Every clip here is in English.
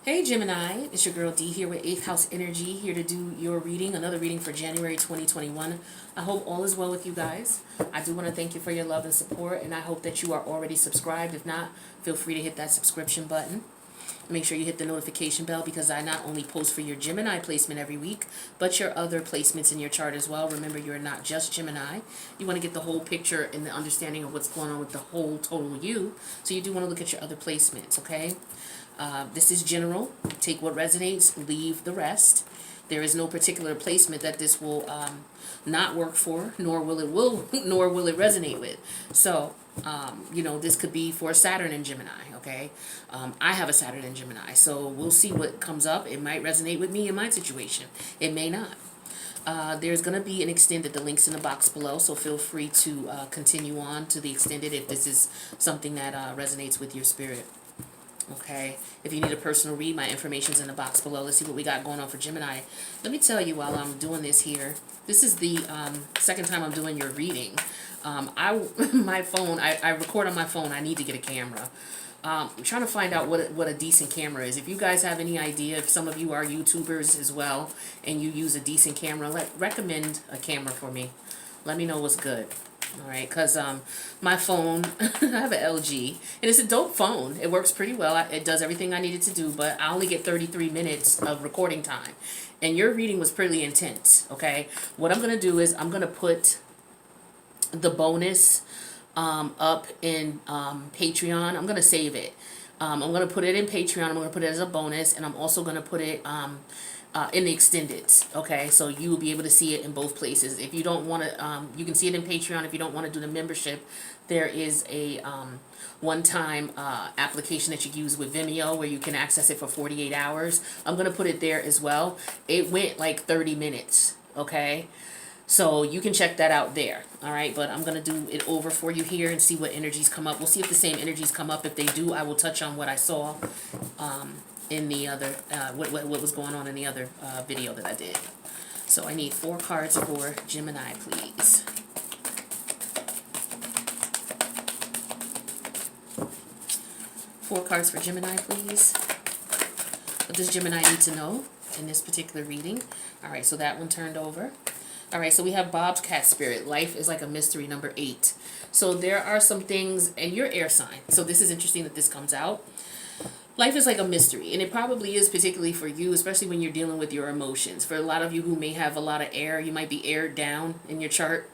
Hey Gemini, it's your girl D here with 8th House Energy, here to do your reading, another reading for January 2021. I hope all is well with you guys. I do want to thank you for your love and support, and I hope that you are already subscribed. If not, feel free to hit that subscription button. Make sure you hit the notification bell because I not only post for your Gemini placement every week, but your other placements in your chart as well. Remember, you're not just Gemini. You want to get the whole picture and the understanding of what's going on with the whole total you. So you do want to look at your other placements, okay? This is general. Take what resonates, leave the rest. There is no particular placement that this will not work for, nor will it resonate with. So, this could be for Saturn in Gemini, okay? I have a Saturn in Gemini, so we'll see what comes up. It might resonate with me in my situation. It may not. There's going to be an extended, the link's in the box below, so feel free to continue on to the extended if this is something that resonates with your spirit. Okay, if you need a personal read, my information's in the box below. Let's see what we got going on for Gemini. Let me tell you while I'm doing this here, this is the second time I'm doing your reading. My phone, I record on my phone. I need to get a camera. I'm trying to find out what a decent camera is. If you guys have any idea, if some of you are YouTubers as well and you use a decent camera, recommend a camera for me. Let me know what's good. All right, because my phone, I have an LG, and it's a dope phone. It works pretty well. It does everything I needed to do, but I only get 33 minutes of recording time. And your reading was pretty intense, okay? What I'm going to do is I'm going to put the bonus up in Patreon. I'm going to save it. I'm going to put it in Patreon. I'm going to put it as a bonus, and I'm also going to put it in the extendeds, okay? So you will be able to see it in both places. If you don't want to, you can see it in Patreon. If you don't want to do the membership, there is a one-time application that you use with Vimeo where you can access it for 48 hours. I'm going to put it there as well. It went like 30 minutes, okay? So you can check that out there, all right? But I'm going to do it over for you here and see what energies come up. We'll see if the same energies come up. If they do, I will touch on what I saw in the other, what was going on in the other video that I did. So I need 4 cards for Gemini, please. Four cards for Gemini, please. What does Gemini need to know in this particular reading? All right, so that one turned over. All right, so we have Bob's Cat Spirit. Life is like a mystery, number 8. So there are some things, and you're air sign. So this is interesting that this comes out. Life is like a mystery, and it probably is, particularly for you, especially when you're dealing with your emotions. For a lot of you who may have a lot of air, you might be aired down in your chart,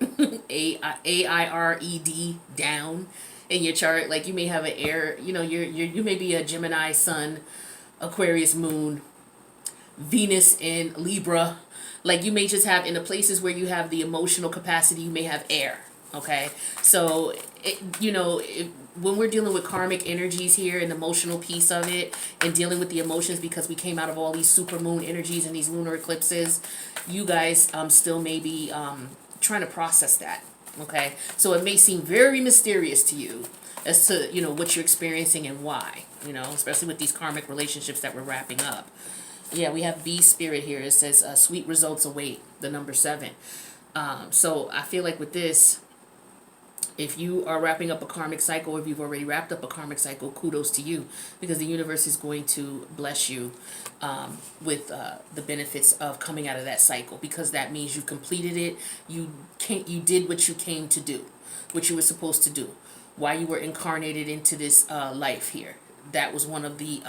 A-I-R-E-D, down in your chart. Like you may have an air, you may be a Gemini sun, Aquarius moon, Venus in Libra. Like you may just have, in the places where you have the emotional capacity, you may have air. Okay, so when we're dealing with karmic energies here, and the emotional piece of it, and dealing with the emotions because we came out of all these super moon energies and these lunar eclipses, you guys still may be trying to process that. Okay, so it may seem very mysterious to you as to what you're experiencing and why. Especially with these karmic relationships that we're wrapping up. Yeah, we have B Spirit here. It says sweet results await, the number 7. So I feel like with this, if you are wrapping up a karmic cycle, or if you've already wrapped up a karmic cycle, kudos to you, because the universe is going to bless you with the benefits of coming out of that cycle, because that means you completed it. You did what you came to do, what you were supposed to do, why you were incarnated into this life here. That was one of the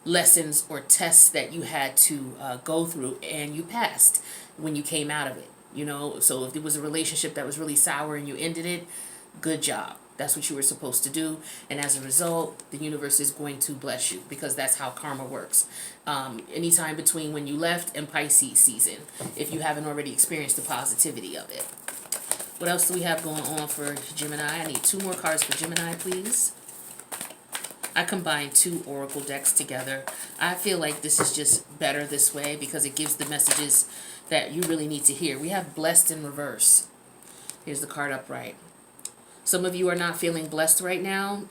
lessons or tests that you had to go through, and you passed when you came out of it. So if there was a relationship that was really sour and you ended it, good job. That's what you were supposed to do. And as a result, the universe is going to bless you, because that's how karma works. Anytime between when you left and Pisces season, if you haven't already experienced the positivity of it. What else do we have going on for Gemini? I need 2 more cards for Gemini, please. I combined 2 oracle decks together. I feel like this is just better this way because it gives the messages that you really need to hear. We have blessed in reverse. Here's the card upright. Some of you are not feeling blessed right now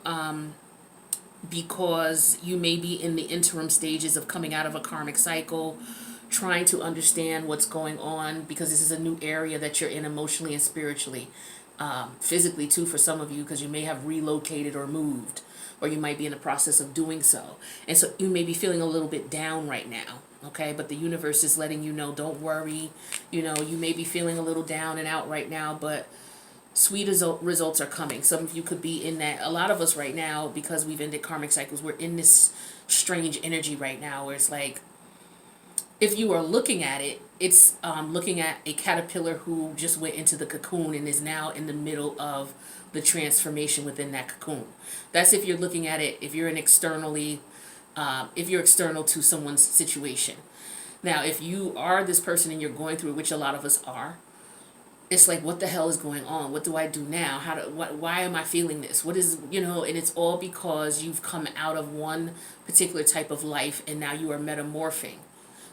because you may be in the interim stages of coming out of a karmic cycle, trying to understand what's going on, because this is a new area that you're in emotionally and spiritually. Physically too for some of you, because you may have relocated or moved. or you might be in the process of doing so. And so you may be feeling a little bit down right now. Okay, but the universe is letting you know, don't worry. You know, you may be feeling a little down and out right now, but sweet results are coming. Some of you could be in that. A lot of us right now, because we've ended karmic cycles, we're in this strange energy right now where it's like, if you are looking at it, it's looking at a caterpillar who just went into the cocoon and is now in the middle of the transformation within that cocoon. That's if you're looking at it, if you're if you're external to someone's situation. Now, if you are this person and you're going through it, which a lot of us are, it's like, what the hell is going on? What do I do now? Why am I feeling this? What is, and it's all because you've come out of one particular type of life and now you are metamorphing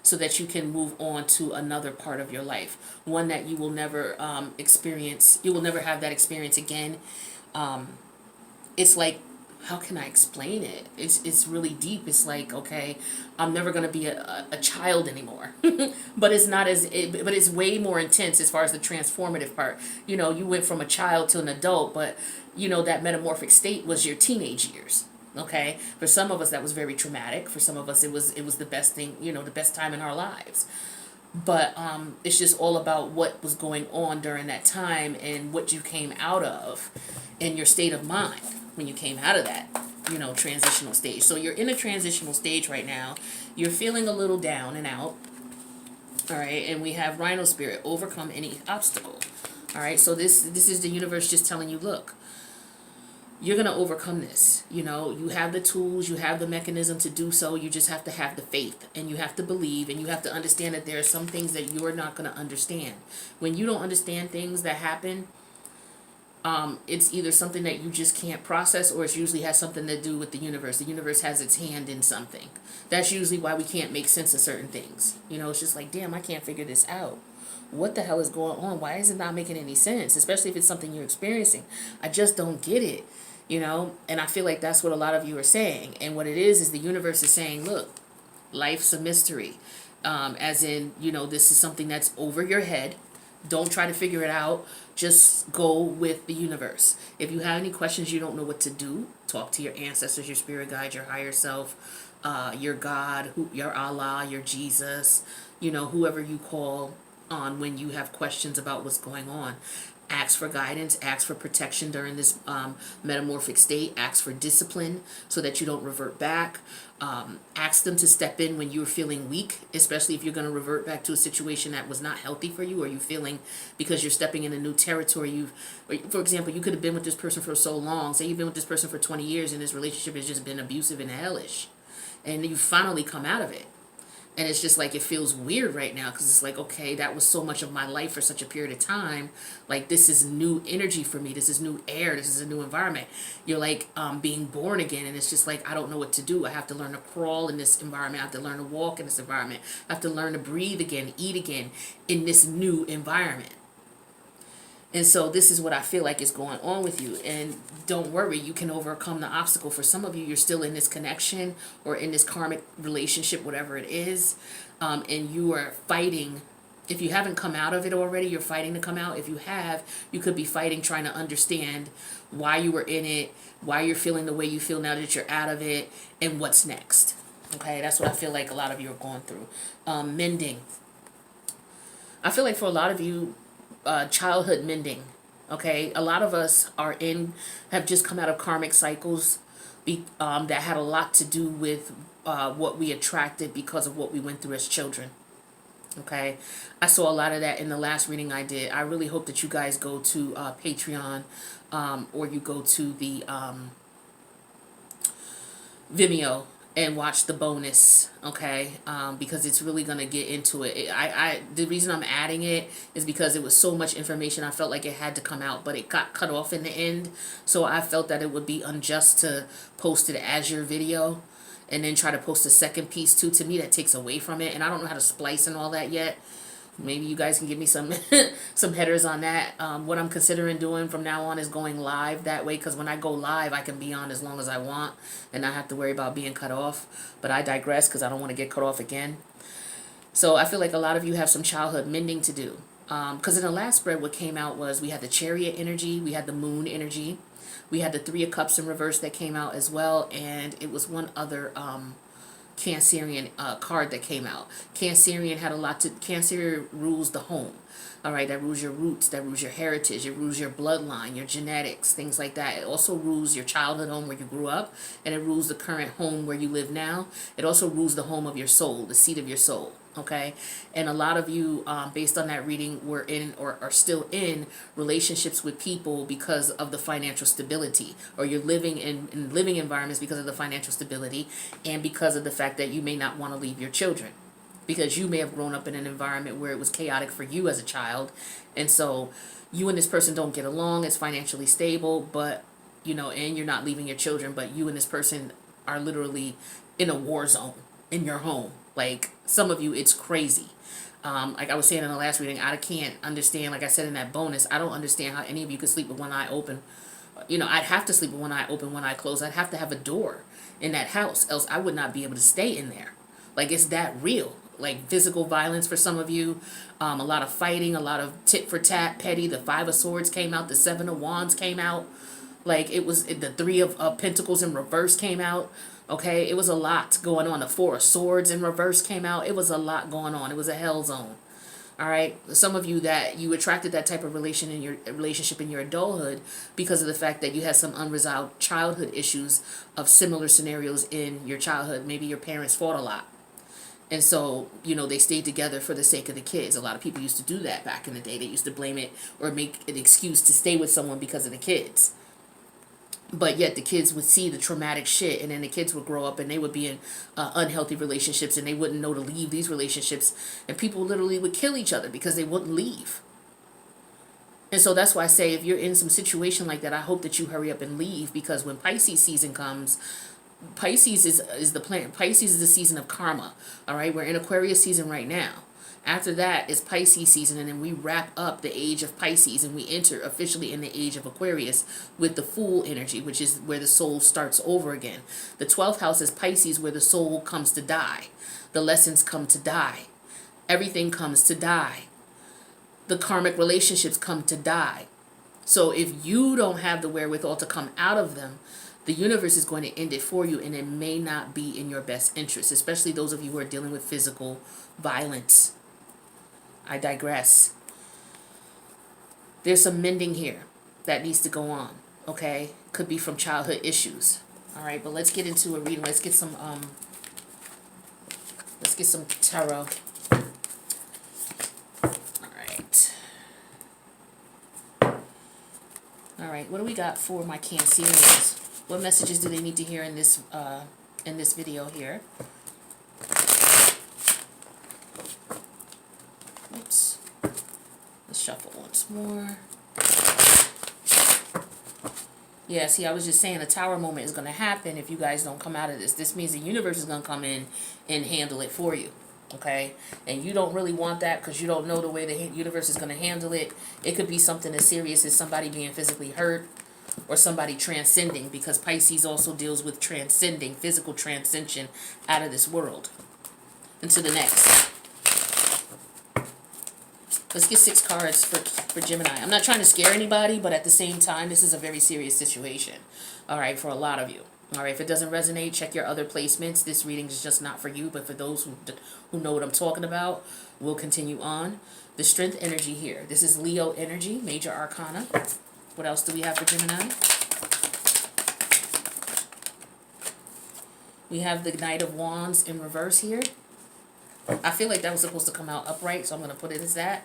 so that you can move on to another part of your life. One that you will never experience. You will never have that experience again. It's like, how can I explain it? It's really deep. It's like, okay, I'm never going to be a child anymore. But it's not but it's way more intense as far as the transformative part. You went from a child to an adult, but that metamorphic state was your teenage years. Okay, for some of us that was very traumatic. For some of us it was the best thing, the best time in our lives. But it's just all about what was going on during that time and what you came out of and your state of mind when you came out of that, transitional stage. So you're in a transitional stage right now. You're feeling a little down and out. All right, and we have Rhino Spirit, overcome any obstacle. All right, so this is the universe just telling you, look, you're going to overcome this. You have the tools, you have the mechanism to do so. You just have to have the faith, and you have to believe, and you have to understand that there are some things that you're not going to understand. When you don't understand things that happen, it's either something that you just can't process, or it usually has something to do with the universe. The universe has its hand in something. That's usually why we can't make sense of certain things. It's just like, damn, I can't figure this out. What the hell is going on? Why is it not making any sense? Especially if it's something you're experiencing. I just don't get it. And I feel like that's what a lot of you are saying. And what it is the universe is saying, look, life's a mystery. As in, this is something that's over your head. Don't try to figure it out. Just go with the universe. If you have any questions, you don't know what to do, talk to your ancestors, your spirit guide, your higher self, your God, your Allah, your Jesus, whoever you call on when you have questions about what's going on. Ask for guidance, ask for protection during this metamorphic state, ask for discipline so that you don't revert back. Ask them to step in when you're feeling weak, especially if you're going to revert back to a situation that was not healthy for you, or you feeling because you're stepping in a new territory. For example, you could have been with this person for so long. Say you've been with this person for 20 years and this relationship has just been abusive and hellish, and you finally come out of it. And it's just like, it feels weird right now because it's like, okay, that was so much of my life for such a period of time. Like, this is new energy for me. This is new air. This is a new environment. You're like being born again. And it's just like, I don't know what to do. I have to learn to crawl in this environment. I have to learn to walk in this environment. I have to learn to breathe again, eat again in this new environment. And so this is what I feel like is going on with you. And don't worry, you can overcome the obstacle. For some of you, you're still in this connection or in this karmic relationship, whatever it is. And you are fighting. If you haven't come out of it already, you're fighting to come out. If you have, you could be fighting, trying to understand why you were in it, why you're feeling the way you feel now that you're out of it, and what's next. Okay, that's what I feel like a lot of you are going through. Mending. I feel like for a lot of you, childhood mending. Okay, a lot of us have just come out of karmic cycles that had a lot to do with what we attracted because of what we went through as children. Okay, I saw a lot of that in the last reading I did. I really hope that you guys go to Patreon or you go to the Vimeo and watch the bonus, okay? Because it's really gonna get into it. The reason I'm adding it is because it was so much information. I felt like it had to come out, but it got cut off in the end. So I felt that it would be unjust to post it as your video and then try to post a second piece too. To me, that takes away from it, and I don't know how to splice and all that yet. Maybe you guys can give me some some headers on that. What I'm considering doing from now on is going live that way, because when I go live, I can be on as long as I want and not have to worry about being cut off. But I digress because I don't want to get cut off again. So I feel like a lot of you have some childhood mending to do. Because in the last spread, what came out was we had the chariot energy, we had the moon energy, We had the Three of Cups in reverse that came out as well, and it was one other Cancerian card that came out. Cancerian had a lot to, Cancer rules the home. All right, that rules your roots, that rules your heritage, it rules your bloodline, your genetics, things like that. It also rules your childhood home where you grew up, and it rules the current home where you live now. It also rules the home of your soul, the seat of your soul. Okay, and a lot of you, based on that reading, were in or are still in relationships with people because of the financial stability, or you're living in living environments because of the financial stability, and because of the fact that you may not want to leave your children, because you may have grown up in an environment where it was chaotic for you as a child, and so you and this person don't get along. It's financially stable, but and you're not leaving your children, but you and this person are literally in a war zone in your home. Like, some of you, it's crazy. Like I was saying in the last reading, I can't understand, like I said in that bonus, I don't understand how any of you could sleep with one eye open. I'd have to sleep with one eye open, one eye closed. I'd have to have a door in that house, else I would not be able to stay in there. Like, it's that real. Like, physical violence for some of you, a lot of fighting, a lot of tit for tat, petty. The Five of Swords came out, the Seven of Wands came out. Like, it was the Three of Pentacles in reverse came out. Okay, it was a lot going on. The Four of Swords in reverse came out. It was a lot going on. It was a hell zone. All right, some of you, that you attracted that type of relationship in your adulthood because of the fact that you had some unresolved childhood issues of similar scenarios in your childhood. Maybe your parents fought a lot, and so they stayed together for the sake of the kids. A lot of people used to do that back in the day. They used to blame it or make an excuse to stay with someone because of the kids. But yet the kids would see the traumatic shit, and then the kids would grow up and they would be in unhealthy relationships, and they wouldn't know to leave these relationships, and people literally would kill each other because they wouldn't leave. And so that's why I say, if you're in some situation like that, I hope that you hurry up and leave, because when Pisces season comes, Pisces is the planet. Pisces is the season of karma. All right, we're in Aquarius season right now. After that is Pisces season, and then we wrap up the age of Pisces, and we enter officially in the age of Aquarius with the Fool energy, which is where the soul starts over again. The 12th house is Pisces, where the soul comes to die. The lessons come to die. Everything comes to die. The karmic relationships come to die. So if you don't have the wherewithal to come out of them, the universe is going to end it for you, and it may not be in your best interest, especially those of you who are dealing with physical violence. I digress. There's some mending here that needs to go on, okay? Could be from childhood issues. All right, but let's get into a reading. Let's get some tarot. All right, what do we got for my Cancerians? What messages do they need to hear in this video here? Oops. Let's shuffle once more. Yeah, see, I was just saying a tower moment is going to happen if you guys don't come out of this. This means the universe is going to come in and handle it for you, okay? And you don't really want that because you don't know the way the universe is going to handle it. It could be something as serious as somebody being physically hurt or somebody transcending, because Pisces also deals with transcending, physical transcension out of this world into the next. Let's get 6 cards for Gemini. I'm not trying to scare anybody, but at the same time, this is a very serious situation, all right, for a lot of you. All right, if it doesn't resonate, check your other placements. This reading is just not for you, but for those who know what I'm talking about, we'll continue on. The Strength energy here. This is Leo energy, major arcana. What else do we have for Gemini? We have the Knight of Wands in reverse here. I feel like that was supposed to come out upright, so I'm going to put it as that.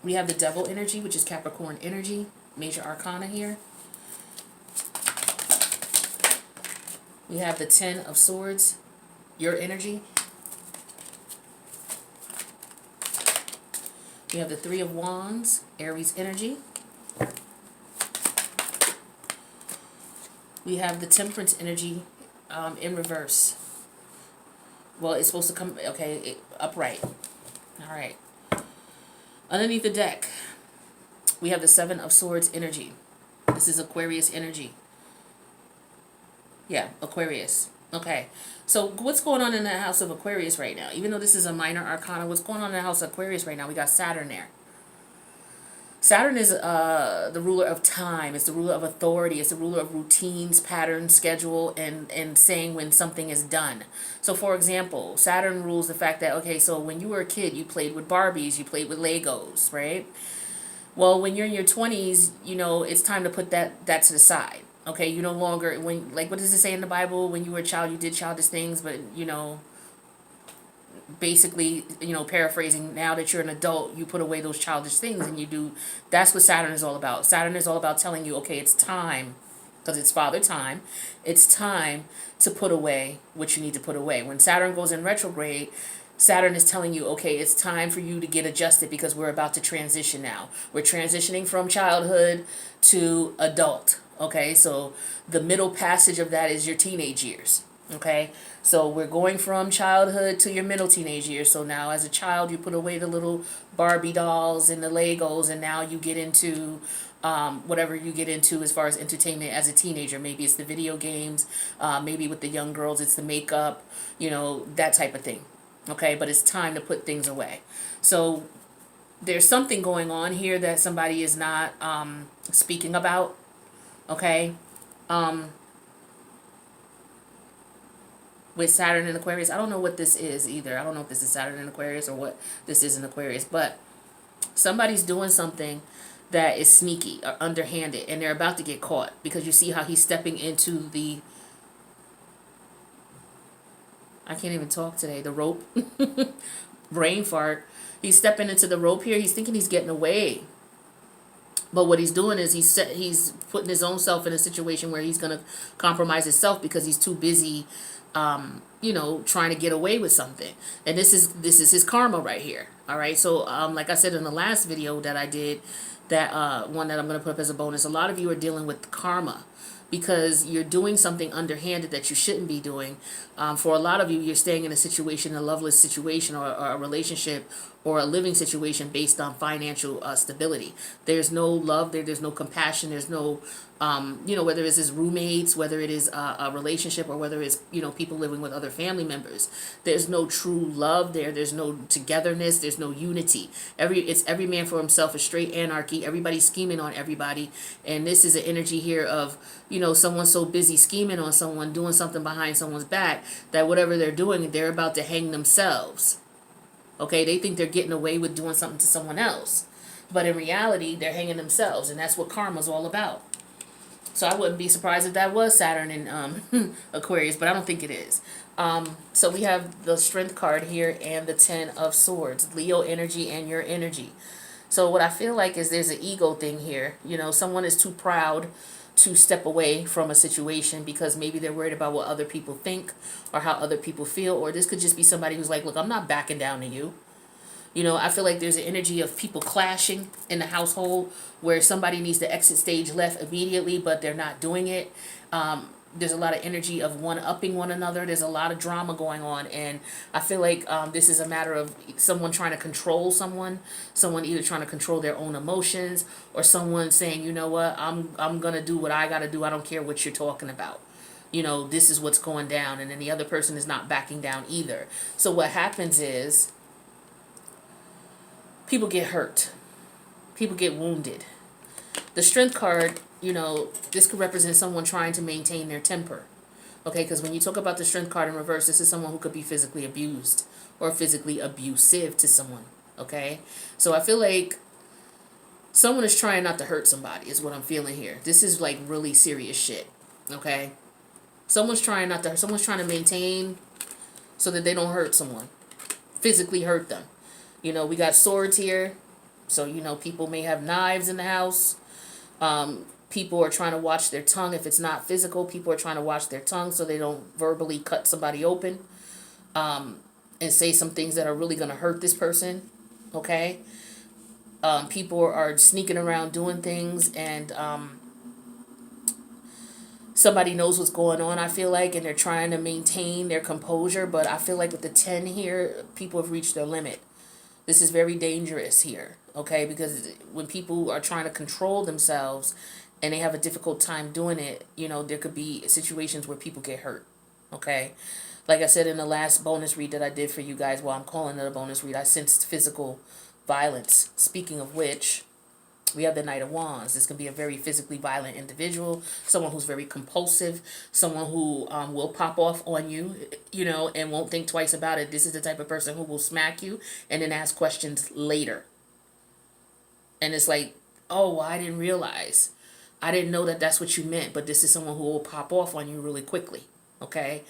We have the Devil energy, which is Capricorn energy, major arcana here. We have the 10 of Swords, your energy. We have the 3 of Wands, Aries energy. We have the Temperance energy in reverse. Well, it's supposed to come, okay, upright. All right. Underneath the deck, we have the 7 of Swords energy. This is Aquarius energy. Yeah, Aquarius. Okay. So what's going on in the house of Aquarius right now? Even though this is a minor arcana, what's going on in the house of Aquarius right now? We got Saturn there. Saturn is the ruler of time. It's the ruler of authority. It's the ruler of routines, patterns, schedule, and saying when something is done. So, for example, Saturn rules the fact that, okay, so when you were a kid, you played with Barbies, you played with Legos, right? Well, when you're in your 20s, it's time to put that to the side. Okay, you no longer, like, what does it say in the Bible? When you were a child, you did childish things, but, basically, paraphrasing, now that you're an adult, you put away those childish things and you do. That's what Saturn is all about. Saturn is all about telling you, okay, it's time, because it's father time. It's time to put away what you need to put away. When Saturn goes in retrograde, Saturn is telling you, okay, it's time for you to get adjusted, because we're about to transition now. We're transitioning from childhood to adult. Okay, so the middle passage of that is your teenage years. Okay, so we're going from childhood to your middle teenage years. So now, as a child, you put away the little Barbie dolls and the Legos, and now you get into whatever you get into as far as entertainment as a teenager. Maybe it's the video games, maybe with the young girls, it's the makeup, that type of thing. Okay, but it's time to put things away. So there's something going on here that somebody is not speaking about. Okay. With Saturn in Aquarius, I don't know what this is either. I don't know if this is Saturn in Aquarius or what this is in Aquarius, but somebody's doing something that is sneaky or underhanded, and they're about to get caught, because you see how he's stepping into the, I can't even talk today, the rope. Brain fart. He's stepping into the rope here. He's thinking he's getting away. But what he's doing is he's putting his own self in a situation where he's going to compromise himself, because he's too busy trying to get away with something. And this is his karma right here. All right. So, like I said in the last video that I did, that one that I'm going to put up as a bonus, a lot of you are dealing with karma, because you're doing something underhanded that you shouldn't be doing. For a lot of you, you're staying in a situation, a loveless situation, or a relationship, or a living situation based on financial stability. There's no love there. There's no compassion. There's no, whether it's his roommates, whether it is a relationship, or whether it's, people living with other family members. There's no true love there. There's no togetherness. There's no unity. It's every man for himself, a straight anarchy. Everybody's scheming on everybody. And this is an energy here of, someone so busy scheming on someone, doing something behind someone's back, that whatever they're doing, they're about to hang themselves. Okay, they think they're getting away with doing something to someone else, but in reality, they're hanging themselves, and that's what karma's all about. So I wouldn't be surprised if that was Saturn in Aquarius, but I don't think it is. So we have the Strength card here and the Ten of Swords, Leo energy and your energy. So what I feel like is there's an ego thing here. Someone is too proud to step away from a situation, because maybe they're worried about what other people think or how other people feel, or this could just be somebody who's like, look, I'm not backing down to you. I feel like there's an energy of people clashing in the household, where somebody needs to exit stage left immediately, but they're not doing it. There's a lot of energy of one-upping one another. There's a lot of drama going on, and I feel like this is a matter of someone trying to control someone either trying to control their own emotions, or someone saying, you know what, I'm gonna do what I gotta do. I don't care what you're talking about. This is what's going down, and then the other person is not backing down either. So what happens is people get hurt, people get wounded. The Strength card, this could represent someone trying to maintain their temper. Okay, because when you talk about the Strength card in reverse, this is someone who could be physically abused or physically abusive to someone. Okay, so I feel like someone is trying not to hurt somebody is what I'm feeling here. This is like really serious shit. Okay, someone's trying to maintain so that they don't hurt someone, physically hurt them. We got swords here, so people may have knives in the house. People are trying to watch their tongue. If it's not physical, people are trying to watch their tongue so they don't verbally cut somebody open, and say some things that are really going to hurt this person. Okay, people are sneaking around doing things, and somebody knows what's going on, I feel like, and they're trying to maintain their composure. But I feel like with the 10 here, people have reached their limit. This is very dangerous here, okay? Because when people are trying to control themselves and they have a difficult time doing it, there could be situations where people get hurt, okay? Like I said in the last bonus read that I did for you guys, I'm calling it a bonus read, I sensed physical violence. Speaking of which, We have the Knight of Wands. This can be a very physically violent individual, someone who's very compulsive, someone who will pop off on you, and won't think twice about it. This is the type of person who will smack you and then ask questions later. And it's like, oh, I didn't realize. I didn't know that that's what you meant, but this is someone who will pop off on you really quickly, okay?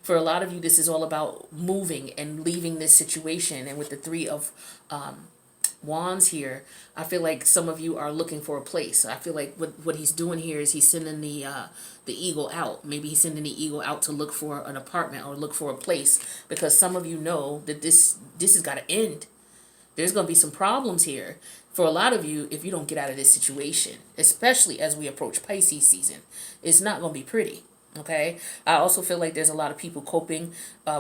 For a lot of you, this is all about moving and leaving this situation. And with the Three of Wands here, I feel like some of you are looking for a place. I feel like what he's doing here is he's sending the eagle out. Maybe he's sending the eagle out to look for an apartment or look for a place, because some of you know that this has got to end. There's going to be some problems here for a lot of you if you don't get out of this situation, especially as we approach Pisces season. It's not going to be pretty. Okay. I also feel like there's a lot of people coping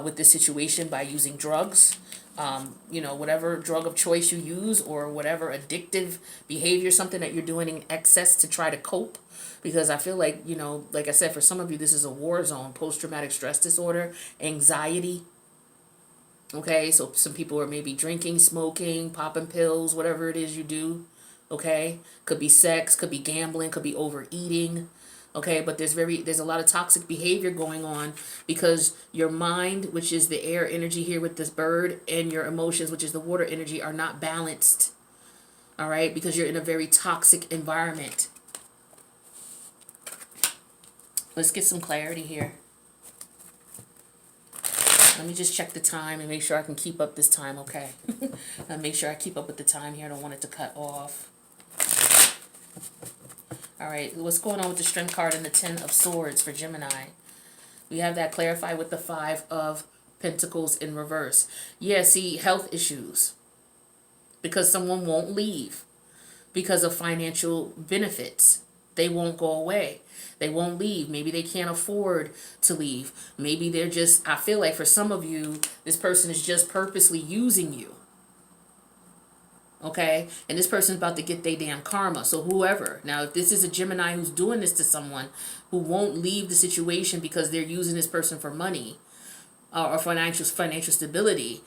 with this situation by using drugs. Whatever drug of choice you use, or whatever addictive behavior, something that you're doing in excess to try to cope. Because I feel like, like I said, for some of you, this is a war zone, post-traumatic stress disorder, anxiety. Okay, so some people are maybe drinking, smoking, popping pills, whatever it is you do. Okay, could be sex, could be gambling, could be overeating. Okay, but there's a lot of toxic behavior going on because your mind, which is the air energy here with this bird, and your emotions, which is the water energy, are not balanced. All right, because you're in a very toxic environment. Let's get some clarity here. Let me just check the time and make sure I can keep up this time, okay? Make sure I keep up with the time here. I don't want it to cut off. All right, what's going on with the Strength card and the Ten of Swords for Gemini? We have that clarified with the Five of Pentacles in reverse. Yeah, see, health issues. Because someone won't leave. Because of financial benefits. They won't go away. They won't leave. Maybe they can't afford to leave. Maybe they're just, I feel like for some of you, this person is just purposely using you. Okay? And this person's about to get their damn karma. So whoever. Now, if this is a Gemini who's doing this to someone who won't leave the situation because they're using this person for money or financial stability,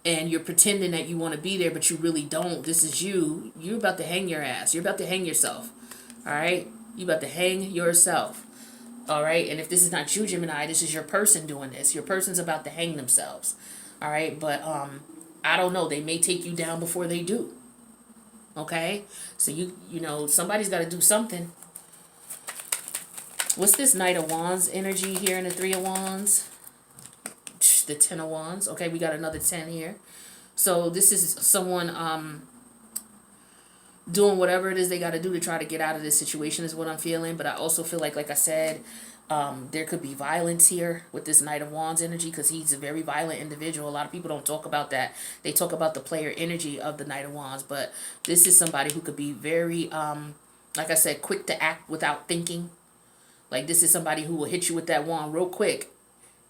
and you're pretending that you want to be there, but you really don't. This is you. You're about to hang your ass. You're about to hang yourself. All right? You're about to hang yourself. All right? And if this is not you, Gemini, this is your person doing this. Your person's about to hang themselves. All right? But I don't know. They may take you down before they do. Okay? So, somebody's got to do something. What's this Knight of Wands energy here in the Three of Wands? The Ten of Wands. Okay, we got another 10 here. So, this is someone doing whatever it is they got to do to try to get out of this situation is what I'm feeling. But I also feel like I said, there could be violence here with this Knight of Wands energy, because he's a very violent individual. A lot of people don't talk about that. They talk about the player energy of the Knight of Wands. But this is somebody who could be very, like I said, quick to act without thinking. Like, this is somebody who will hit you with that wand real quick.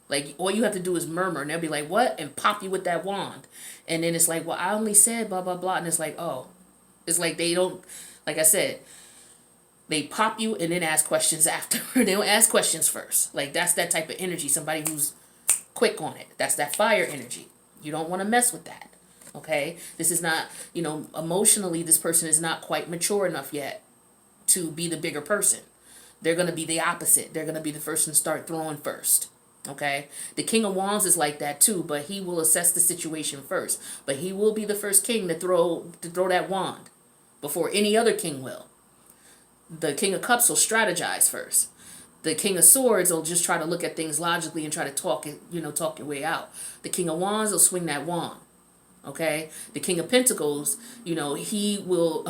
Like, all you have to do is murmur, and they'll be like, what? And pop you with that wand. And then it's like, well, I only said blah, blah, blah. And it's like, oh. It's like they don't, like I said, they pop you and then ask questions after. They don't ask questions first. Like, that's that type of energy. Somebody who's quick on it. That's that fire energy. You don't want to mess with that. Okay? This is not, emotionally, this person is not quite mature enough yet to be the bigger person. They're going to be the opposite. They're going to be the first to start throwing first. Okay? The King of Wands is like that too, but he will assess the situation first. But he will be the first king to throw that wand before any other king will. The King of Cups will strategize first. The King of Swords will just try to look at things logically and try to talk your way out. The King of Wands will swing that wand. Okay? The King of Pentacles, he will,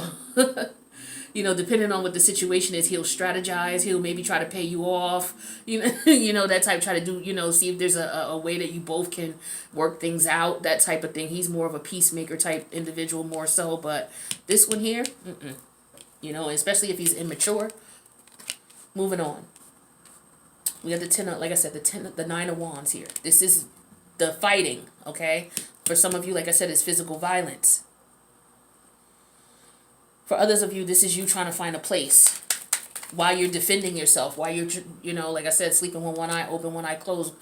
depending on what the situation is, he'll strategize. He'll maybe try to pay you off. That type, try to do, see if there's a way that you both can work things out, that type of thing. He's more of a peacemaker type individual more so. But this one here, especially if he's immature. Moving on. We have the 10, like I said, the 9 of Wands here. This is the fighting, okay? For some of you, like I said, it's physical violence. For others of you, this is you trying to find a place while you're defending yourself, while you're, like I said, sleeping with one eye open, one eye closed,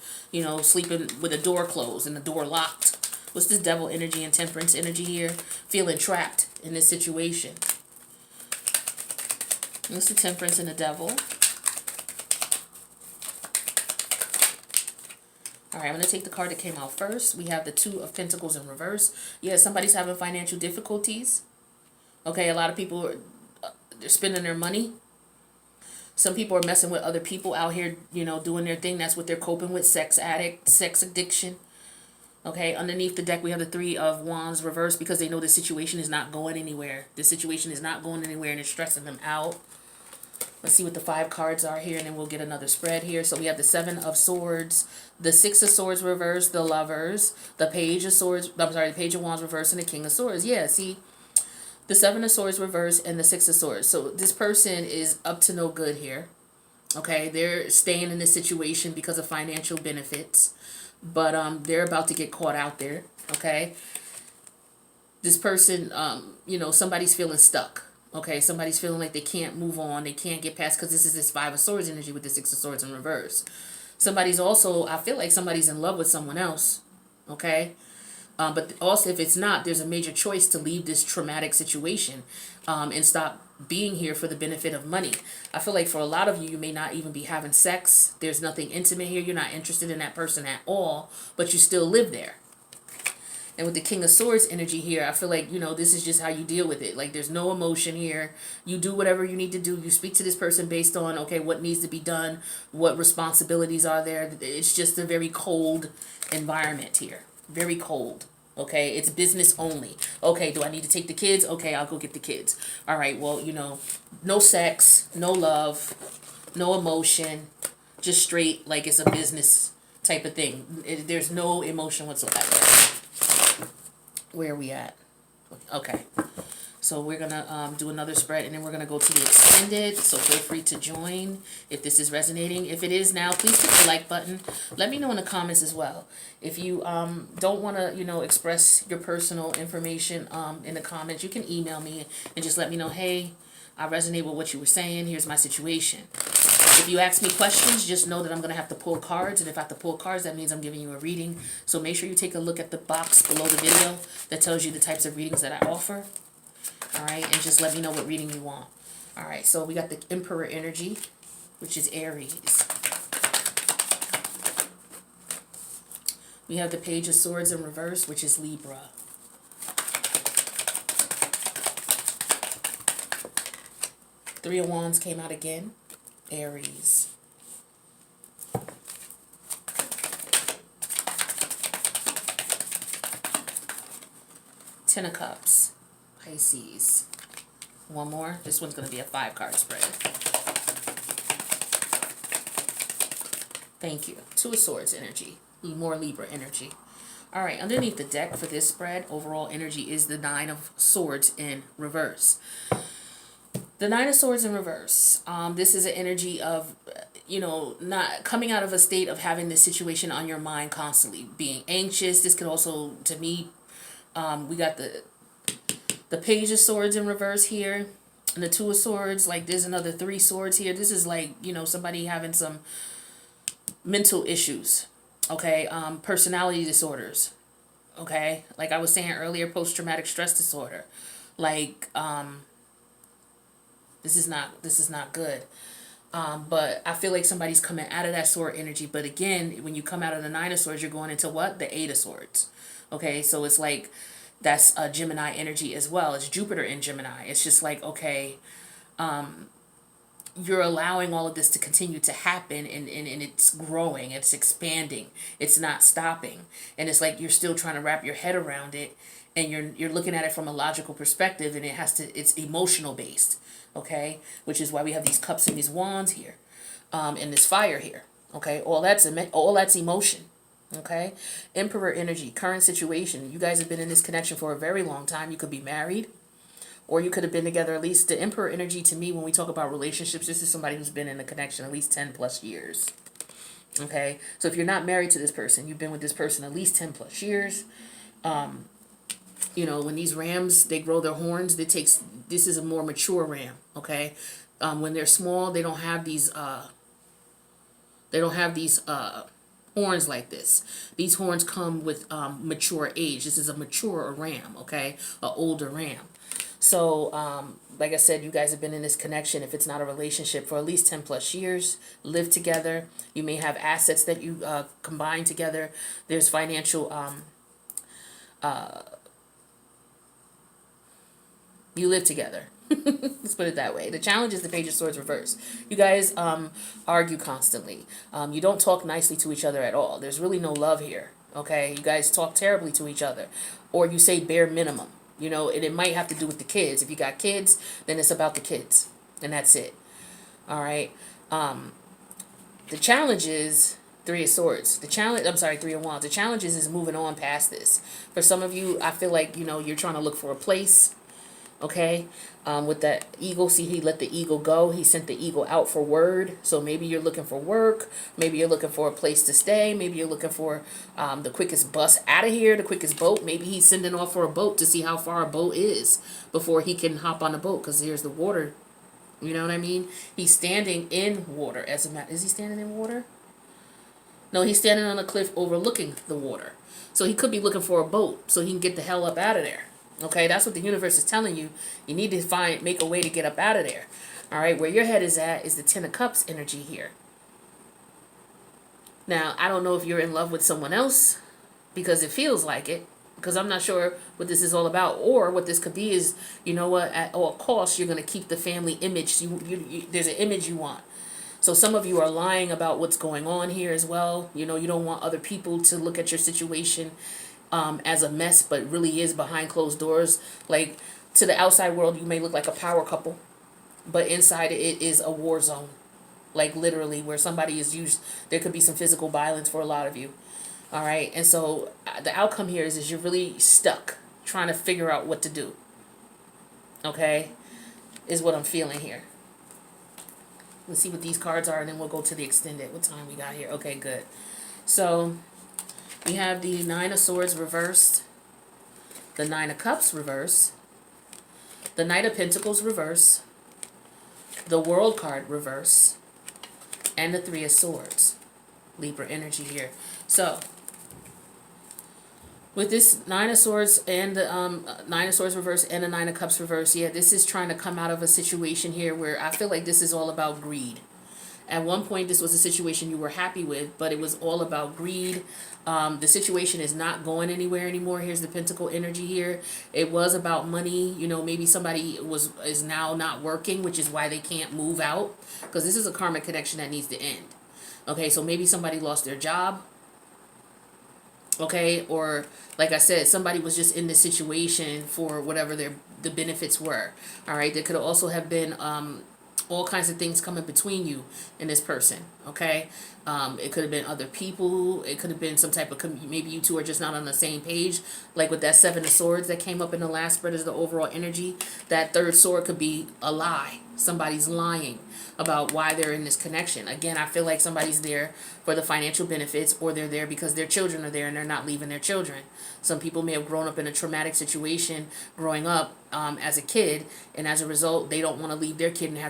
sleeping with the door closed and the door locked. What's this Devil energy and Temperance energy here? Feeling trapped in this situation. That's the Temperance and the Devil. All right, I'm going to take the card that came out first. We have the Two of Pentacles in reverse. Yeah, somebody's having financial difficulties. Okay, a lot of people they're spending their money. Some people are messing with other people out here, you know, doing their thing. That's what they're coping with. Sex addict, sex addiction. Okay, underneath the deck, we have the Three of Wands reversed because they know the situation is not going anywhere. The situation is not going anywhere and it's stressing them out. Let's see what the 5 cards are here, and then we'll get another spread here. So we have the Seven of Swords, the Six of Swords reversed, the Lovers, the Page of Swords, I'm sorry, the Page of Wands reversed, and the King of Swords. Yeah, see, the Seven of Swords reversed and the Six of Swords. So this person is up to no good here. Okay, they're staying in this situation because of financial benefits, but they're about to get caught out there. Okay, this person, you know, somebody's feeling stuck. Okay, somebody's feeling like they can't move on, they can't get past, because this is this Five of Swords energy with the Six of Swords in reverse. Somebody's also, I feel like somebody's in love with someone else. Okay, but also if it's not, there's a major choice to leave this traumatic situation and stop being here for the benefit of money. I feel like for a lot of you, you may not even be having sex. There's nothing intimate here. You're not interested in that person at all, but you still live there. And with the King of Swords energy here, I feel like, you know, this is just how you deal with it. Like, there's no emotion here. You do whatever you need to do. You speak to this person based on, okay, what needs to be done, what responsibilities are there. It's just a very cold environment here. Very cold. Okay, it's business only. Okay, do I need to take the kids? Okay, I'll go get the kids. All right, well, you know, no sex, no love, no emotion, just straight, like it's a business type of thing. There's no emotion whatsoever. Where are we at? Okay, so we're gonna do another spread, and then we're gonna go to the extended. So feel free to join if this is resonating. If it is now, please hit the like button. Let me know in the comments as well. If you don't want to, you know, express your personal information in the comments, you can email me and just let me know, hey, I resonate with what you were saying. Here's my situation. If you ask me questions, just know that I'm going to have to pull cards. And if I have to pull cards, that means I'm giving you a reading. So make sure you take a look at the box below the video that tells you the types of readings that I offer. All right. And just let me know what reading you want. All right. So we got the Emperor energy, which is Aries. We have the Page of Swords in reverse, which is Libra. Three of Wands came out again. Aries. Ten of Cups. Pisces. One more. This one's going to be a 5-card spread. Thank you. Two of Swords energy. More Libra energy. All right. Underneath the deck for this spread, overall energy is the Nine of Swords in reverse. The Nine of Swords in reverse. This is an energy of, you know, not coming out of a state of having this situation on your mind constantly, being anxious. This could also, to me, we got the Page of Swords in reverse here, and the Two of Swords. Like, there's another 3 swords here. This is like, you know, somebody having some mental issues. Okay, personality disorders. Okay, like I was saying earlier, post-traumatic stress disorder. Like, This is not good. But I feel like somebody's coming out of that sword energy. But again, when you come out of the Nine of Swords, you're going into what? The Eight of Swords. Okay, so it's like that's a Gemini energy as well. It's Jupiter in Gemini. It's just like, okay, you're allowing all of this to continue to happen, and it's growing, it's expanding, it's not stopping. And it's like you're still trying to wrap your head around it, and you're looking at it from a logical perspective, and it's emotional based. Okay, which is why we have these cups and these wands here, and this fire here. Okay, all that's emotion. Okay, Emperor energy, current situation. You guys have been in this connection for a very long time. You could be married, or you could have been together at least. The Emperor energy, to me, when we talk about relationships, this is somebody who's been in a connection at least 10 plus years. Okay, so if you're not married to this person, you've been with this person at least 10 plus years. You know, when these rams, they grow their horns, this is a more mature ram, okay? When they're small, they don't have these horns like this. These horns come with mature age. This is a mature ram, okay? An older ram. So, like I said, you guys have been in this connection, if it's not a relationship, for at least 10 plus years, live together. You may have assets that you combine together. There's financial, you live together. Let's put it that way. The challenge is the Page of Swords reverse. You guys argue constantly. You don't talk nicely to each other at all. There's really no love here. Okay, you guys talk terribly to each other, or you say bare minimum. You know, and it might have to do with the kids. If you got kids, then it's about the kids, and that's it. All right. The challenge is Three of Swords. Three of Wands. The challenge is moving on past this. For some of you, I feel like, you know, you're trying to look for a place. Okay, with that eagle, see, he let the eagle go. He sent the eagle out for word. So maybe you're looking for work. Maybe you're looking for a place to stay. Maybe you're looking for the quickest bus out of here, the quickest boat. Maybe he's sending off for a boat to see how far a boat is before he can hop on the boat, because here's the water. You know what I mean? He's standing in water. Is he standing in water? No, he's standing on a cliff overlooking the water. So he could be looking for a boat so he can get the hell up out of there. Okay, that's what the universe is telling you. You need to make a way to get up out of there. All right, where your head is at is the Ten of Cups energy here. Now, I don't know if you're in love with someone else, because it feels like it, because I'm not sure what this is all about, or what this could be is, you know what, at all costs, you're going to keep the family image. There's an image you want. So some of you are lying about what's going on here as well. You know, you don't want other people to look at your situation as a mess, but really is behind closed doors. Like, to the outside world, you may look like a power couple, but inside it is a war zone. Like, literally, where somebody is used, there could be some physical violence for a lot of you. All right, and so the outcome here is you're really stuck trying to figure out what to do. Okay, is what I'm feeling here. Let's see what these cards are, and then we'll go to the extended. What time we got here? Okay, good. So we have the Nine of Swords reversed, the Nine of Cups reversed, the Knight of Pentacles reversed, the World card reversed, and the Three of Swords. Libra energy here. So with this Nine of Swords and the Nine of Swords reverse and the Nine of Cups reverse, yeah, this is trying to come out of a situation here where I feel like this is all about greed. At one point, this was a situation you were happy with, but it was all about greed. The situation is not going anywhere anymore. Here's the Pentacle energy here. It was about money. You know, maybe somebody is now not working, which is why they can't move out, because this is a karmic connection that needs to end. Okay, so maybe somebody lost their job. Okay, or like I said, somebody was just in this situation for whatever the benefits were. All right, there could also have been all kinds of things coming between you and this person. Okay, it could have been other people. It could have been some type of maybe you two are just not on the same page. Like with that Seven of Swords that came up in the last spread as the overall energy. That third sword could be a lie. Somebody's lying about why they're in this connection. Again, I feel like somebody's there for the financial benefits, or they're there because their children are there and they're not leaving their children. Some people may have grown up in a traumatic situation growing up as a kid, and as a result, they don't want to leave their kid and have